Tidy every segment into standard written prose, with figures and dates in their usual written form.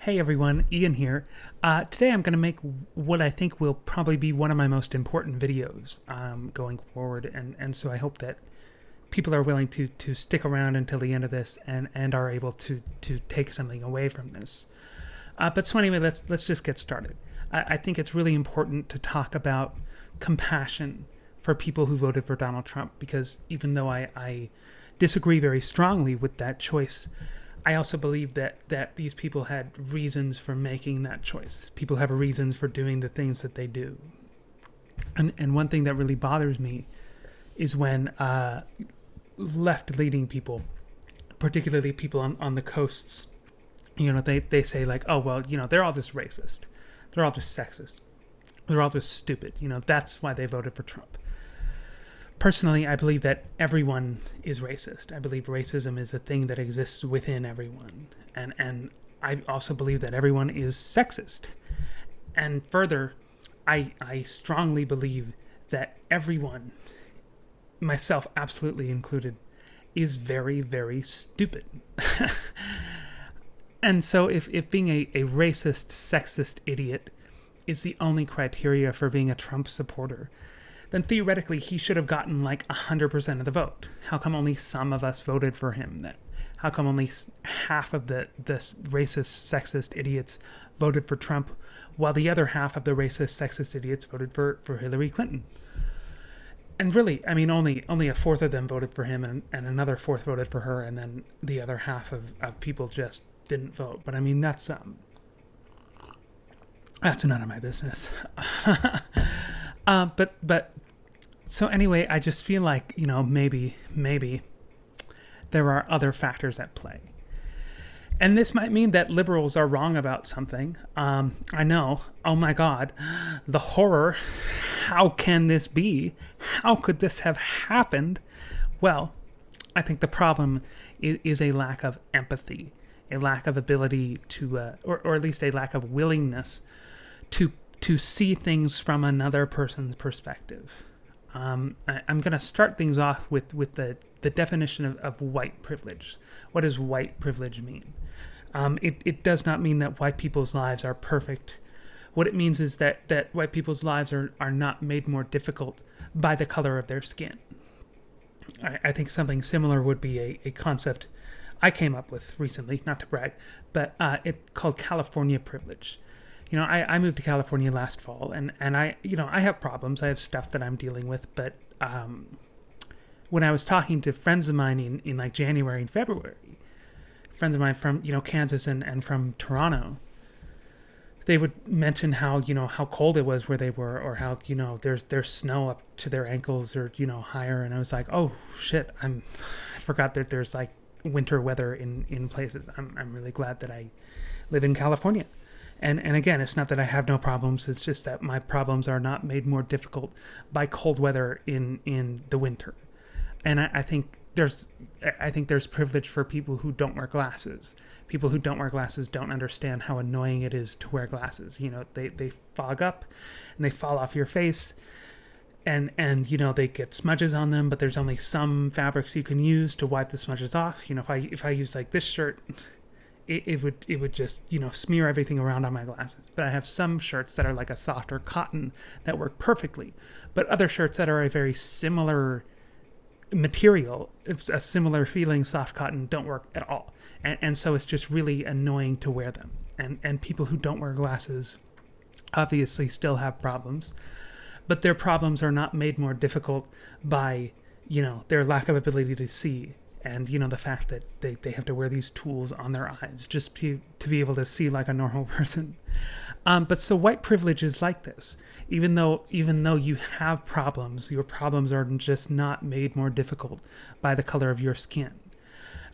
Hey everyone, Ian here. Today I'm going to make what I think will probably be one of my most important videos going forward, and so I hope that people are willing to stick around until the end of this and are able to take something away from this. But so anyway, let's just get started. I think it's really important to talk about compassion for people who voted for Donald Trump, because even though I disagree very strongly with that choice, I also believe that these people had reasons for making that choice. People have reasons for doing the things that they do. And one thing that really bothers me is when left-leaning people, particularly people on the coasts, they say like, oh, well, they're all just racist. They're all just sexist. They're all just stupid. That's why they voted for Trump. Personally, I believe that everyone is racist. I believe racism is a thing that exists within everyone. And I also believe that everyone is sexist. And further, I strongly believe that everyone, myself absolutely included, is very, very stupid. And so if being a racist, sexist idiot is the only criteria for being a Trump supporter, then theoretically he should have gotten like 100% of the vote. How come only some of us voted for him then? How come only half of the racist, sexist idiots voted for Trump, while the other half of the racist, sexist idiots voted for Hillary Clinton? And really, I mean, only a fourth of them voted for him, and another fourth voted for her, and then the other half of people just didn't vote. But I mean, that's none of my business. But so anyway, I just feel like, maybe there are other factors at play. And this might mean that liberals are wrong about something. I know. Oh my God. The horror. How can this be? How could this have happened? Well, I think the problem is a lack of empathy, a lack of ability to, or at least a lack of willingness to see things from another person's perspective. I'm going to start things off with the definition of white privilege. What does white privilege mean? It does not mean that white people's lives are perfect. What it means is that white people's lives are not made more difficult by the color of their skin. I think something similar would be a concept I came up with recently, not to brag, but it's called California privilege. I moved to California last fall, and I have problems. I have stuff that I'm dealing with, but when I was talking to friends of mine in like January and February, friends of mine from, Kansas and from Toronto, they would mention how cold it was where they were, or how, there's snow up to their ankles or, higher. And I was like, oh shit, I forgot that there's like winter weather in places. I'm really glad that I live in California. And again, it's not that I have no problems. It's just that my problems are not made more difficult by cold weather in the winter. And I think there's privilege for people who don't wear glasses. People who don't wear glasses don't understand how annoying it is to wear glasses. They fog up and they fall off your face, and they get smudges on them. But there's only some fabrics you can use to wipe the smudges off. If I use like this shirt, it would just smear everything around on my glasses. But I have some shirts that are like a softer cotton that work perfectly, but other shirts that are a very similar material, it's a similar feeling, soft cotton, don't work at all. And so it's just really annoying to wear them. And people who don't wear glasses obviously still have problems, but their problems are not made more difficult by their lack of ability to see. And, the fact that they have to wear these tools on their eyes just to be able to see like a normal person. But so white privilege is like this. Even though you have problems, your problems are just not made more difficult by the color of your skin.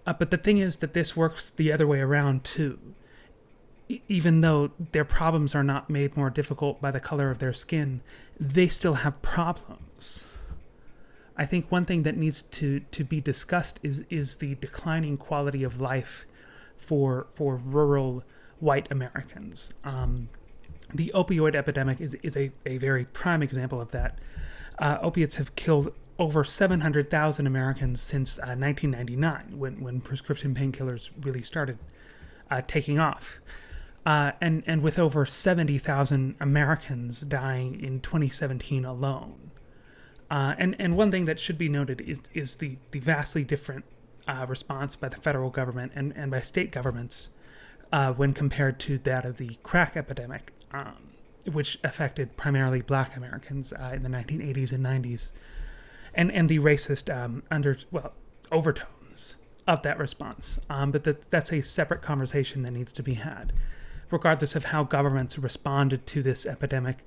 But the thing is that this works the other way around too. Even though their problems are not made more difficult by the color of their skin, they still have problems. I think one thing that needs to be discussed is the declining quality of life for rural white Americans. The opioid epidemic is a very prime example of that. Opiates have killed over 700,000 Americans since 1999, when prescription painkillers really started taking off. and with over 70,000 Americans dying in 2017 alone. And one thing that should be noted is the vastly different response by the federal government and by state governments when compared to that of the crack epidemic, which affected primarily black Americans in the 1980s and 90s, and the racist overtones of that response. But that's a separate conversation that needs to be had. Regardless of how governments responded to this epidemic,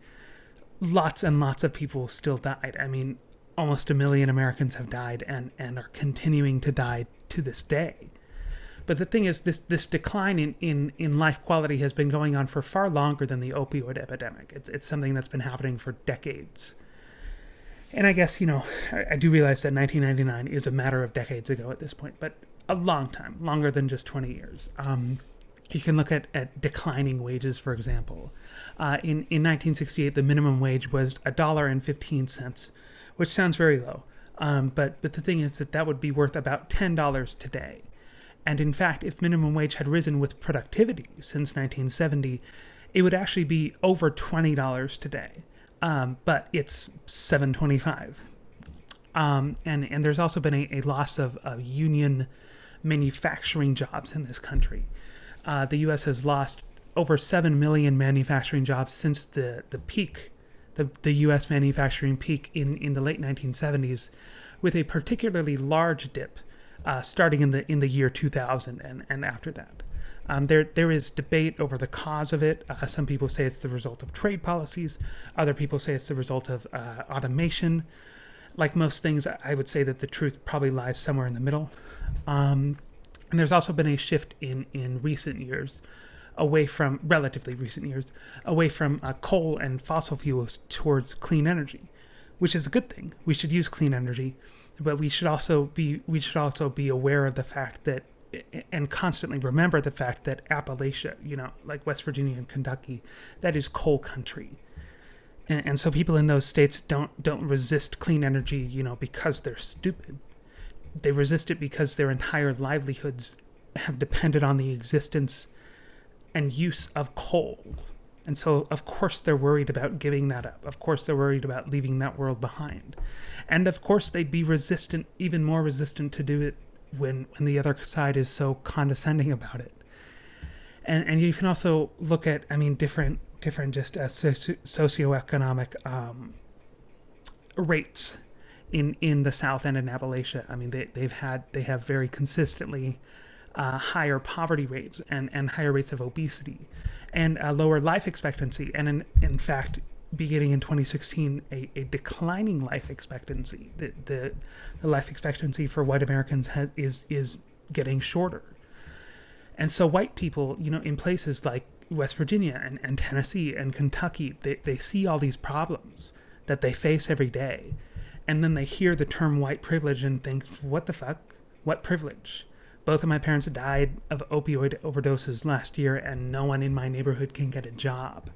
lots and lots of people still died. I mean, almost 1 million Americans have died and are continuing to die to this day. But the thing is, this decline in life quality has been going on for far longer than the opioid epidemic. It's something that's been happening for decades. And I guess, I do realize that 1999 is a matter of decades ago at this point, but a long time, longer than just 20 years. You can look at declining wages, for example. In 1968, the minimum wage was $1.15, which sounds very low. But the thing is that would be worth about $10 today. And in fact, if minimum wage had risen with productivity since 1970, it would actually be over $20 today. But it's $7.25. And there's also been a loss of union manufacturing jobs in this country. The U.S. has lost over 7 million manufacturing jobs since the peak, the U.S. manufacturing peak in the late 1970s, with a particularly large dip starting in the year 2000 and after that. There is debate over the cause of it. Some people say it's the result of trade policies. Other people say it's the result of automation. Like most things, I would say that the truth probably lies somewhere in the middle. And there's also been a shift in recent years, relatively recent years, away from coal and fossil fuels towards clean energy, which is a good thing. We should use clean energy, but we should also be aware of the fact that, and constantly remember the fact that Appalachia, like West Virginia and Kentucky, that is coal country. And so people in those states don't resist clean energy, because they're stupid. They resist it because their entire livelihoods have depended on the existence and use of coal. And so, of course, they're worried about giving that up. Of course, they're worried about leaving that world behind. And of course, they'd be resistant, even more resistant to do it when the other side is so condescending about it. And you can also look at, different just socioeconomic rates in the South and in Appalachia. They have very consistently higher poverty rates and higher rates of obesity and lower life expectancy. And in fact, beginning in 2016, a declining life expectancy. The life expectancy for white Americans is getting shorter. And so white people, in places like West Virginia and Tennessee and Kentucky, they see all these problems that they face every day. And then they hear the term white privilege and think, what the fuck? What privilege? Both of my parents died of opioid overdoses last year, and no one in my neighborhood can get a job.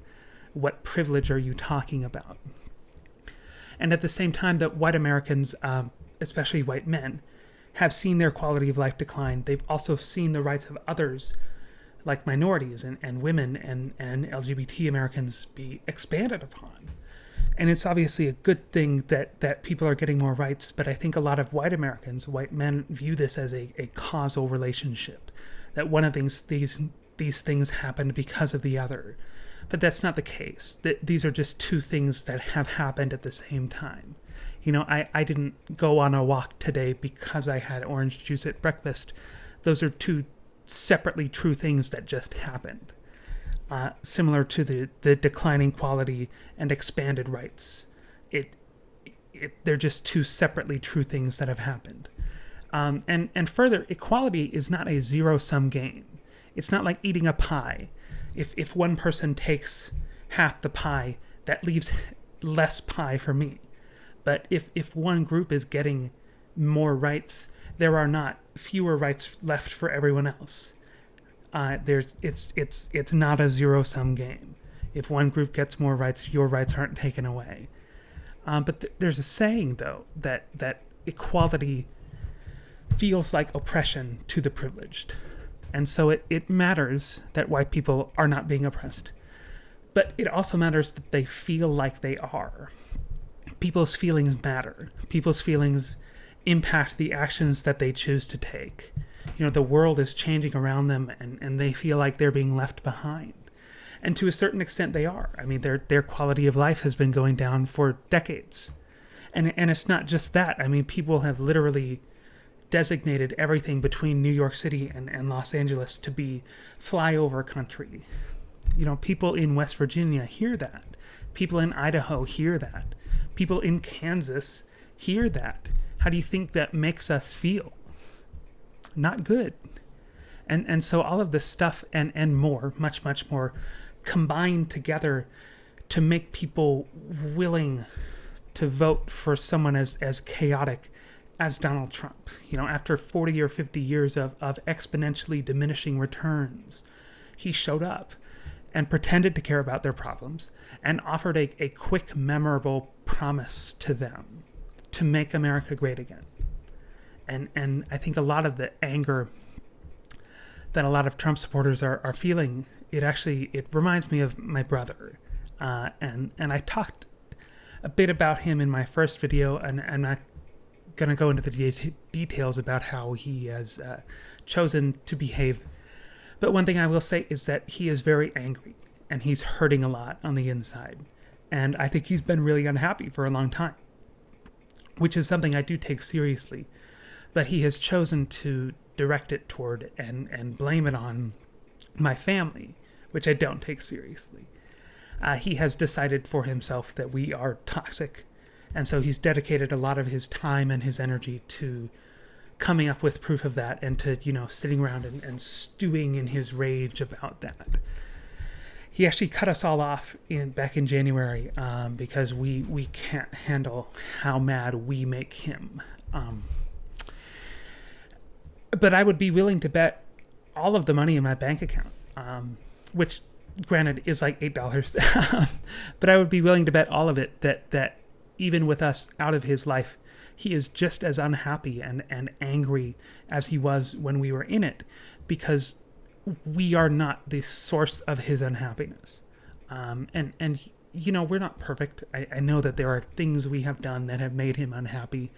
What privilege are you talking about? And at the same time that white Americans, especially white men, have seen their quality of life decline, they've also seen the rights of others, like minorities and women and LGBT Americans, be expanded upon. And it's obviously a good thing that people are getting more rights, but I think a lot of white Americans, white men, view this as a causal relationship, that one of these things happened because of the other. But that's not the case. These are just two things that have happened at the same time. I didn't go on a walk today because I had orange juice at breakfast. Those are two separately true things that just happened. Similar to the declining quality and expanded rights. They're just two separately true things that have happened. And further, equality is not a zero-sum game. It's not like eating a pie. If one person takes half the pie, that leaves less pie for me. But if one group is getting more rights, there are not fewer rights left for everyone else. It's not a zero-sum game. If one group gets more rights, your rights aren't taken away. But there's a saying, though, that equality feels like oppression to the privileged. And so it matters that white people are not being oppressed. But it also matters that they feel like they are. People's feelings matter. People's feelings impact the actions that they choose to take. The world is changing around them, and they feel like they're being left behind. And to a certain extent they are. I mean, their quality of life has been going down for decades. And it's not just that. I mean, people have literally designated everything between New York City and Los Angeles to be flyover country. People in West Virginia hear that. People in Idaho hear that. People in Kansas hear that. How do you think that makes us feel? Not good. And so all of this stuff and more, much, much more, combined together to make people willing to vote for someone as chaotic as Donald Trump. After 40 or 50 years of exponentially diminishing returns, he showed up and pretended to care about their problems and offered a quick, memorable promise to them to make America great again. And I think a lot of the anger that a lot of Trump supporters are feeling, it reminds me of my brother. And I talked a bit about him in my first video, and I'm not going to go into the details about how he has chosen to behave. But one thing I will say is that he is very angry, and he's hurting a lot on the inside. And I think he's been really unhappy for a long time, which is something I do take seriously. But he has chosen to direct it toward and blame it on my family, which I don't take seriously. He has decided for himself that we are toxic, and so he's dedicated a lot of his time and his energy to coming up with proof of that, and to sitting around and stewing in his rage about that. He actually cut us all off back in January because we can't handle how mad we make him. But I would be willing to bet all of the money in my bank account, which granted is like $8, but I would be willing to bet all of it that even with us out of his life, he is just as unhappy and angry as he was when we were in it, because we are not the source of his unhappiness. And we're not perfect. I know that there are things we have done that have made him unhappy,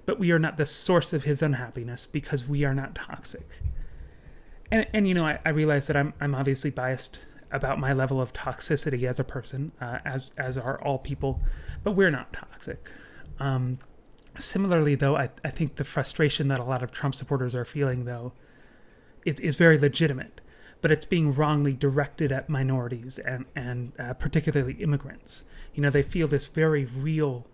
but we are not the source of his unhappiness because we are not toxic. And I realize that I'm obviously biased about my level of toxicity as a person, as are all people, but we're not toxic. Similarly, though, I think the frustration that a lot of Trump supporters are feeling, though, is very legitimate, but it's being wrongly directed at minorities and particularly immigrants. They feel this very real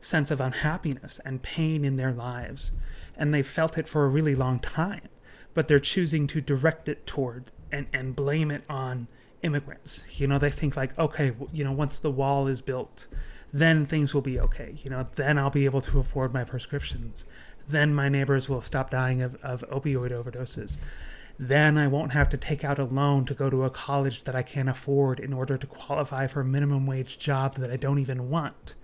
sense of unhappiness and pain in their lives, and they've felt it for a really long time, but they're choosing to direct it toward and blame it on immigrants. They think like, okay, once the wall is built, then things will be okay. Then I'll be able to afford my prescriptions. Then my neighbors will stop dying of opioid overdoses. Then I won't have to take out a loan to go to a college that I can't afford in order to qualify for a minimum wage job that I don't even want.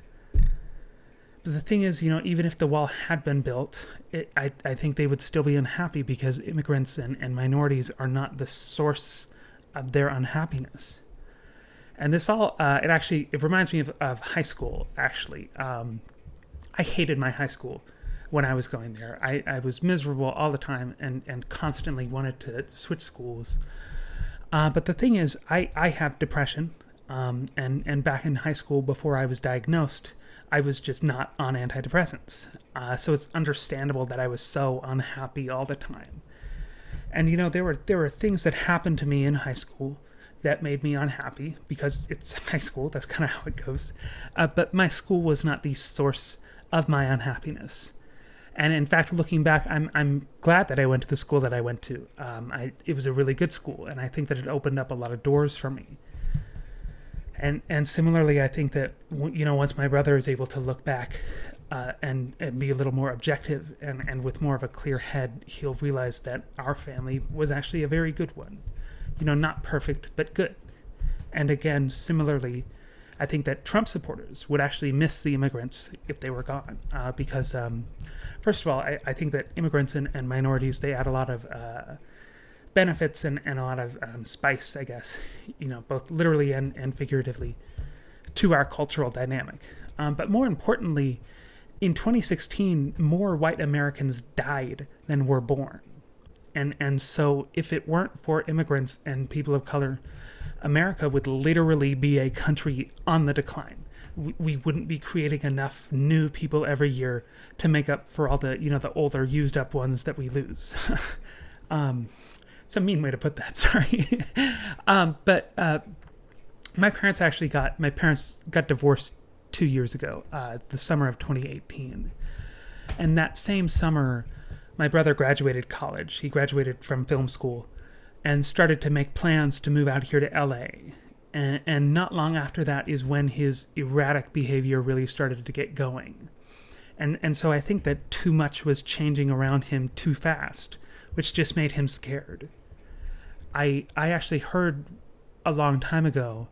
But the thing is, even if the wall had been built, I think they would still be unhappy because immigrants and minorities are not the source of their unhappiness. And this all, it reminds me of high school, actually. I hated my high school when I was going there. I was miserable all the time and constantly wanted to switch schools. But the thing is, I have depression, and back in high school before I was diagnosed, I was just not on antidepressants. So it's understandable that I was so unhappy all the time. And there were things that happened to me in high school that made me unhappy because it's high school. That's kind of how it goes. But my school was not the source of my unhappiness. And in fact, looking back, I'm glad that I went to the school that I went to. It was a really good school, and I think that it opened up a lot of doors for me. And similarly, I think that once my brother is able to look back and be a little more objective and with more of a clear head, he'll realize that our family was actually a very good one. Not perfect, but good. And again, similarly, I think that Trump supporters would actually miss the immigrants if they were gone, because first of all, I think that immigrants and minorities, they add a lot of benefits and a lot of spice, I guess, both literally and figuratively, to our cultural dynamic. But more importantly, in 2016, more white Americans died than were born. And so if it weren't for immigrants and people of color, America would literally be a country on the decline. We wouldn't be creating enough new people every year to make up for all the, the older, used up ones that we lose. It's a mean way to put that, sorry. But my parents got divorced 2 years ago, the summer of 2018. And that same summer, my brother graduated college. He graduated from film school and started to make plans to move out here to LA. And not long after that is when his erratic behavior really started to get going. And so I think that too much was changing around him too fast, which just made him scared. I actually heard a long time ago,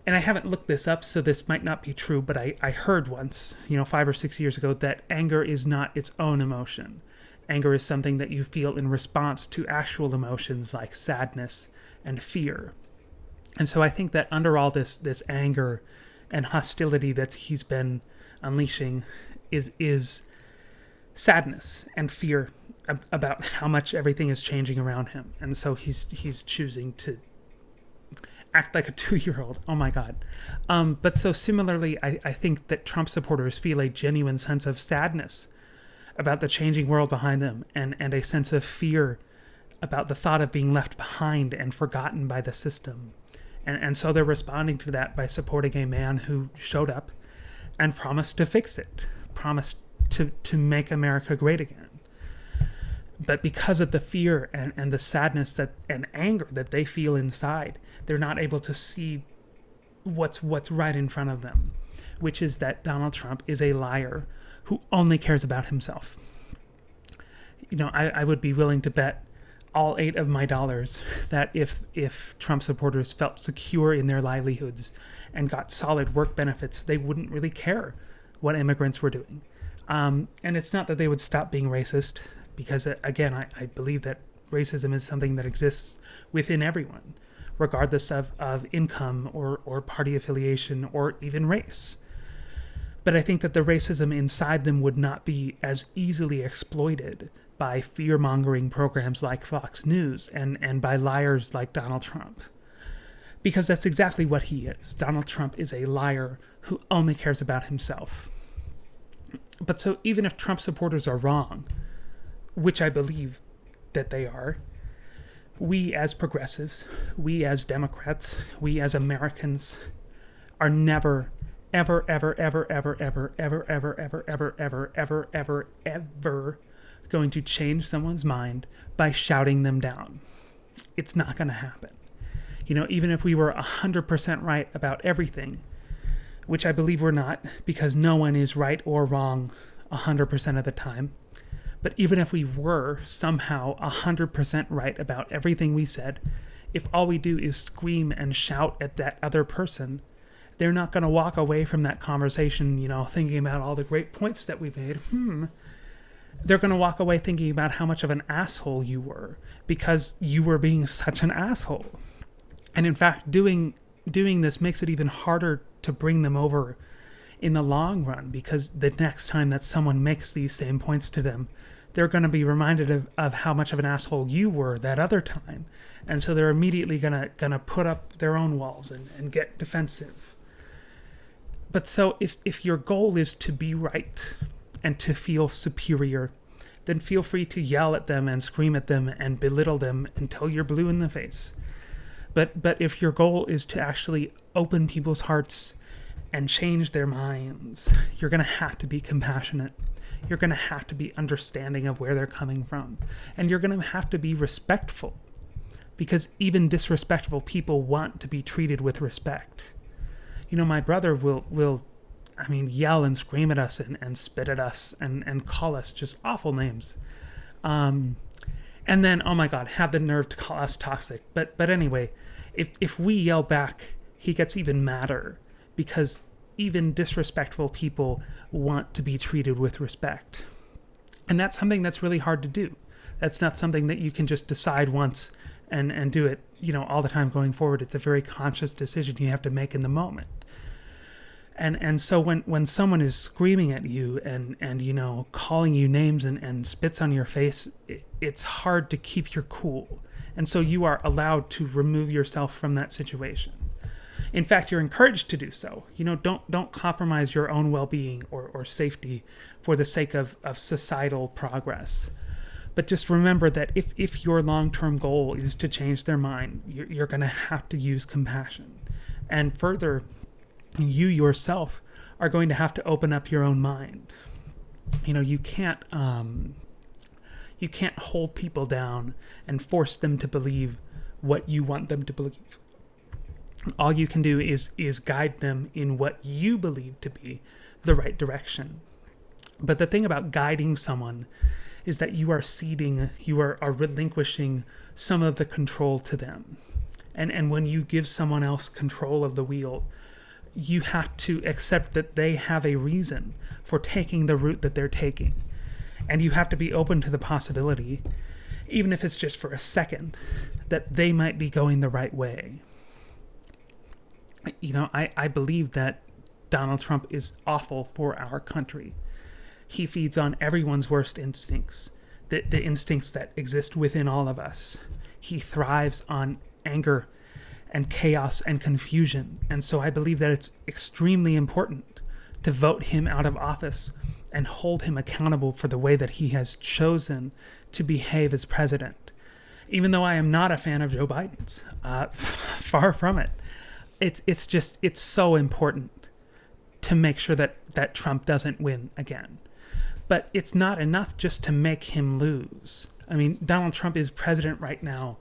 and I haven't looked this up, so this might not be true, but I heard once, 5 or 6 years ago, that anger is not its own emotion. Anger is something that you feel in response to actual emotions like sadness and fear. And so I think that under all this anger and hostility that he's been unleashing is sadness and fear about how much everything is changing around him. And so he's choosing to act like a 2-year-old. Oh my God. But so similarly, I think that Trump supporters feel a genuine sense of sadness about the changing world behind them and a sense of fear about the thought of being left behind and forgotten by the system. And so they're responding to that by supporting a man who showed up and promised to fix it, promised to make America great again. But because of the fear and the sadness and anger that they feel inside, they're not able to see what's right in front of them, which is that Donald Trump is a liar who only cares about himself. I would be willing to bet all 8 of my dollars that if Trump supporters felt secure in their livelihoods and got solid work benefits, they wouldn't really care what immigrants were doing. And it's not that they would stop being racist, because again, I believe that racism is something that exists within everyone, regardless of income or party affiliation or even race. But I think that the racism inside them would not be as easily exploited by fear-mongering programs like Fox News and by liars like Donald Trump. Because that's exactly what he is. Donald Trump is a liar who only cares about himself. But so even if Trump supporters are wrong, which I believe that they are, we as progressives, we as Democrats, we as Americans are never, ever, ever, ever, ever, ever, ever, ever, ever, ever, ever, ever, ever, ever going to change someone's mind by shouting them down. It's not going to happen. Even if we were 100% right about everything, which I believe we're not, because no one is right or wrong 100% of the time. But even if we were somehow 100% right about everything we said, if all we do is scream and shout at that other person, they're not going to walk away from that conversation, thinking about all the great points that we made. They're going to walk away thinking about how much of an asshole you were because you were being such an asshole. And in fact, doing this makes it even harder to bring them over in the long run, because the next time that someone makes these same points to them, they're going to be reminded of how much of an asshole you were that other time. And so they're immediately gonna put up their own walls and get defensive. But so if your goal is to be right and to feel superior, then feel free to yell at them and scream at them and belittle them until you're blue in the face. But if your goal is to actually open people's hearts and change their minds, you're going to have to be compassionate. You're going to have to be understanding of where they're coming from. And you're going to have to be respectful, because even disrespectful people want to be treated with respect. My brother will yell and scream at us and spit at us and call us just awful names. And then, oh my God, have the nerve to call us toxic. But anyway, if we yell back, he gets even madder, because even disrespectful people want to be treated with respect. And that's something that's really hard to do. That's not something that you can just decide once and do it, all the time going forward. It's a very conscious decision you have to make in the moment. And so when someone is screaming at you and calling you names and spits on your face, it's hard to keep your cool. And so you are allowed to remove yourself from that situation. In fact, you're encouraged to do so. Don't compromise your own well-being or safety for the sake of societal progress. But just remember that if your long-term goal is to change their mind, you're going to have to use compassion. And further, you yourself are going to have to open up your own mind. You can't hold people down and force them to believe what you want them to believe. All you can do is guide them in what you believe to be the right direction. But the thing about guiding someone is that you are relinquishing some of the control to them. And when you give someone else control of the wheel, you have to accept that they have a reason for taking the route that they're taking. And you have to be open to the possibility, even if it's just for a second, that they might be going the right way. I believe that Donald Trump is awful for our country. He feeds on everyone's worst instincts, the instincts that exist within all of us. He thrives on anger and chaos and confusion. And so I believe that it's extremely important to vote him out of office and hold him accountable for the way that he has chosen to behave as president. Even though I am not a fan of Joe Biden's, far from it. It's so important to make sure that Trump doesn't win again. But it's not enough just to make him lose. I mean, Donald Trump is president right now,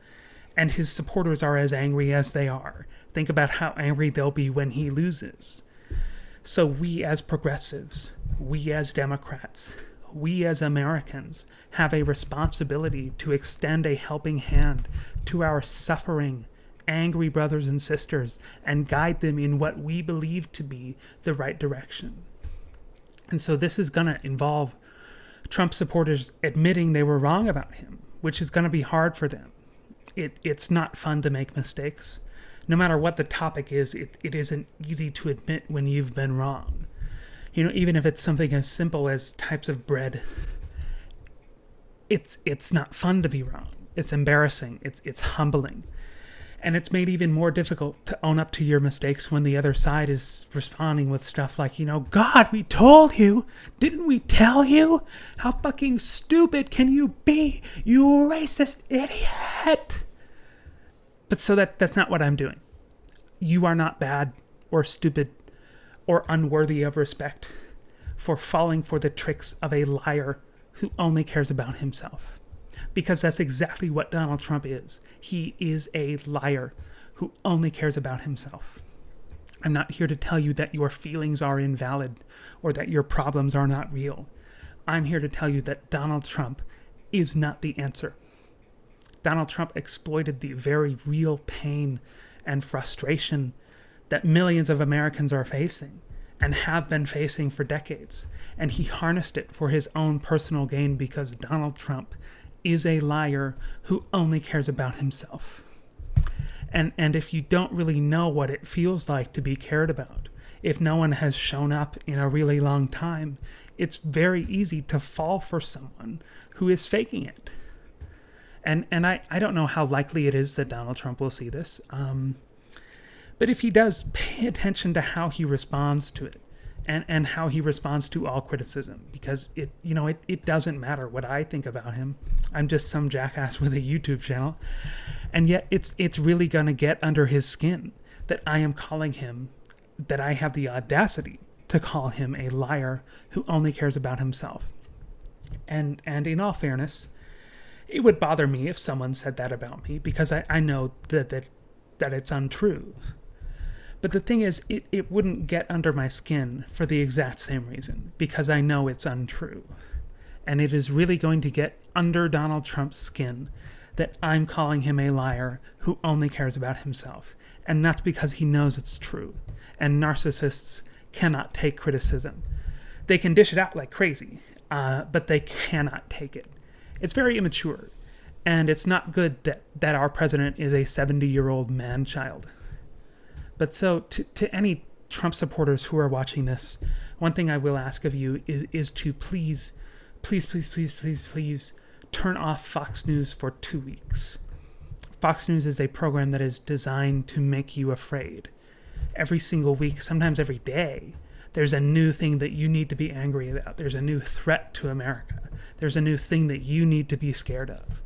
and his supporters are as angry as they are. Think about how angry they'll be when he loses. So we as progressives, we as Democrats, we as Americans have a responsibility to extend a helping hand to our suffering, angry brothers and sisters and guide them in what we believe to be the right direction. And so this is going to involve Trump supporters admitting they were wrong about him, which is going to be hard for them. It's not fun to make mistakes. No matter what the topic is, it isn't easy to admit when you've been wrong. Even if it's something as simple as types of bread, it's not fun to be wrong. It's embarrassing. It's humbling. And it's made even more difficult to own up to your mistakes when the other side is responding with stuff like, God, we told you. Didn't we tell you? How fucking stupid can you be? You racist idiot. But so that's not what I'm doing. You are not bad or stupid or unworthy of respect for falling for the tricks of a liar who only cares about himself. Because that's exactly what Donald Trump is. He is a liar who only cares about himself. I'm not here to tell you that your feelings are invalid or that your problems are not real. I'm here to tell you that Donald Trump is not the answer. Donald Trump exploited the very real pain and frustration that millions of Americans are facing and have been facing for decades. And he harnessed it for his own personal gain because Donald Trump is a liar who only cares about himself. And if you don't really know what it feels like to be cared about, if no one has shown up in a really long time, it's very easy to fall for someone who is faking it. And I don't know how likely it is that Donald Trump will see this. But if he does, pay attention to how he responds to it. And how he responds to all criticism, because it doesn't matter what I think about him. I'm just some jackass with a YouTube channel, and yet it's really gonna get under his skin that I am calling him, that I have the audacity to call him a liar who only cares about himself. And in all fairness, it would bother me if someone said that about me, because I know that it's untrue. But the thing is, it wouldn't get under my skin for the exact same reason, because I know it's untrue. And it is really going to get under Donald Trump's skin that I'm calling him a liar who only cares about himself. And that's because he knows it's true. And narcissists cannot take criticism. They can dish it out like crazy, but they cannot take it. It's very immature. And it's not good that our president is a 70-year-old man-child. But so to any Trump supporters who are watching this, one thing I will ask of you is to please turn off Fox News for 2 weeks. Fox News is a program that is designed to make you afraid. Every single week, sometimes every day, there's a new thing that you need to be angry about. There's a new threat to America. There's a new thing that you need to be scared of.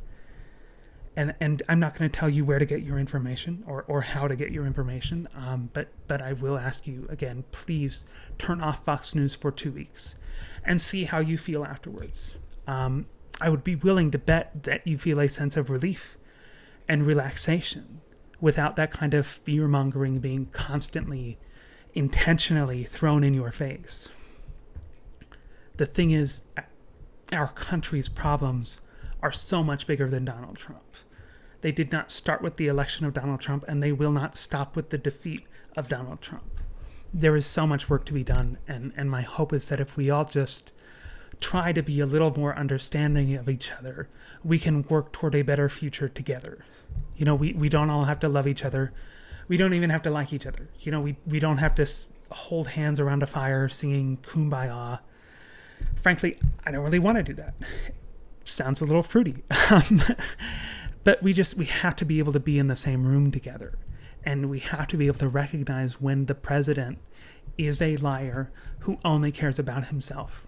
And I'm not going to tell you where to get your information or how to get your information, but I will ask you again, please turn off Fox News for 2 weeks and see how you feel afterwards. I would be willing to bet that you feel a sense of relief and relaxation without that kind of fear-mongering being constantly, intentionally thrown in your face. The thing is, our country's problems are so much bigger than Donald Trump. They did not start with the election of Donald Trump, and they will not stop with the defeat of Donald Trump. There is so much work to be done, and my hope is that if we all just try to be a little more understanding of each other, we can work toward a better future together. You know, we don't all have to love each other. We don't even have to like each other. You know, we don't have to hold hands around a fire singing Kumbaya. Frankly, I don't really want to do that. Sounds a little fruity. But we have to be able to be in the same room together. And we have to be able to recognize when the president is a liar who only cares about himself.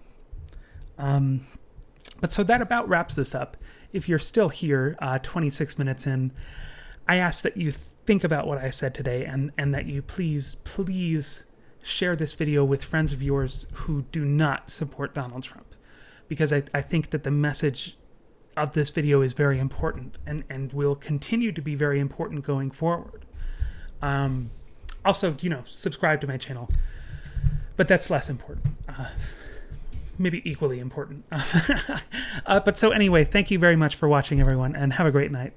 But so that about wraps this up. If you're still here, 26 minutes in, I ask that you think about what I said today and that you please share this video with friends of yours who do not support Donald Trump. Because I think that the message of this video is very important and will continue to be very important going forward. Also, subscribe to my channel, but that's less important. Maybe equally important. But so anyway, thank you very much for watching, everyone, and have a great night.